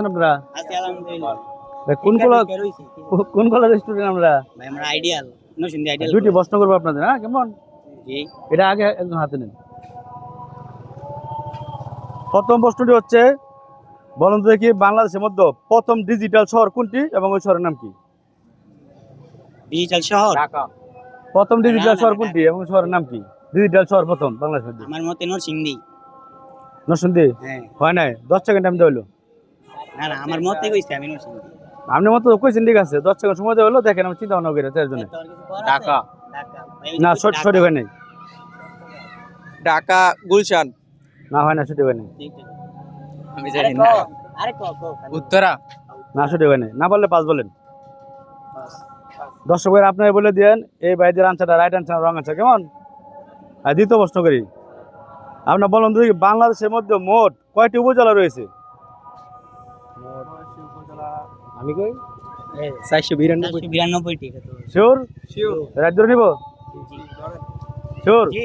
আপনারা আছি আলহামদুলিল্লাহ। কোন কলেজ স্টুডেন্ট আমরা? ভাই আমরা আইডিয়াল নরসিংদী আইডিয়াল দুইটি কলেজ। প্রশ্ন করবো আপনাদের, হ্যাঁ কেমন? জি এটা আগে একজন হাতে নেন। প্রথম প্রশ্নটি হচ্ছে, বলুন তো দেখি বাংলাদেশের মধ্যে প্রথম ডিজিটাল শহর কোনটি এবং ওই শহরের নাম কি? ডিজিটাল শহর ঢাকা। প্রথম ডিজিটাল না, শহর না, কোনটি এবং শহরের নাম কি? ডিজিটাল শহর প্রথম বাংলাদেশের মধ্যে। আমার মতে নরসিংদী। নরসিংদী হ্যাঁ হয় নাই, 10 সেকেন্ড টাইম দেওয়া হলো। না না আমার মতে কইছি আমি নরসিংদী। আপনার মতো কইছেন, ঠিক আছে, 10 সেকেন্ড সময় দেওয়া হলো, দেখেন আমি চিন্তা ভাবনা করি তার জন্য। তোর কিছু করার আছে? ঢাকা। ঢাকা। না সঠিক হয় নাই, ঢাকা গুলশান। না হয় না, সঠিক হয় নাই, ঠিক আছে। আমি আরে জানি ক, না। আরে ক ক। উত্তরা। না সঠিক হয় নাই, না বললে 5 বলেন। দর্শকের আপনারা বলে দেন এই ভাইদের আনসারটা রাইট আনসার রং আনসার, কেমন? আর দ্বিতীয় প্রশ্ন করি, আপনার বলুন তো দেখি বাংলাদেশের মধ্যে মোট কয়টি উপজেলা রয়েছে? আমি কই 492 ঠিক আছে। শিওর? রাজ্য নিব জি শিওর? জি